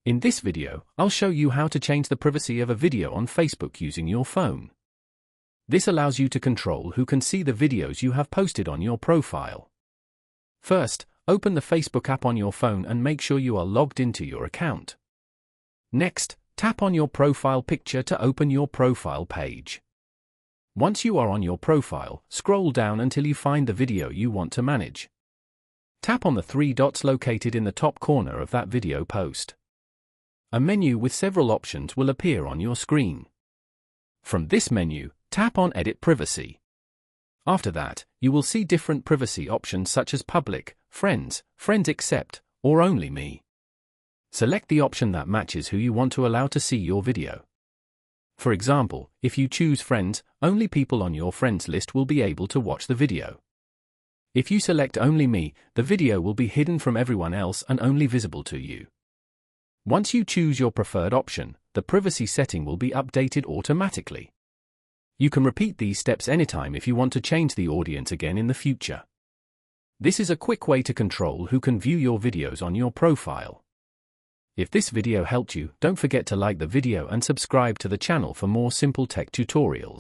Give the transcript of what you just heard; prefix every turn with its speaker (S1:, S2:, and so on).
S1: In this video, I'll show you how to change the privacy of a video on Facebook using your phone. This allows you to control who can see the videos you have posted on your profile. First, open the Facebook app on your phone and make sure you are logged into your account. Next, tap on your profile picture to open your profile page. Once you are on your profile, scroll down until you find the video you want to manage. Tap on the three dots located in the top corner of that video post. A menu with several options will appear on your screen. From this menu, tap on Edit Privacy. After that, you will see different privacy options such as Public, Friends, Friends Accept, or Only Me. Select the option that matches who you want to allow to see your video. For example, if you choose Friends, only people on your friends list will be able to watch the video. If you select Only Me, the video will be hidden from everyone else and only visible to you. Once you choose your preferred option, the privacy setting will be updated automatically. You can repeat these steps anytime if you want to change the audience again in the future. This is a quick way to control who can view your videos on your profile. If this video helped you, don't forget to like the video and subscribe to the channel for more simple tech tutorials.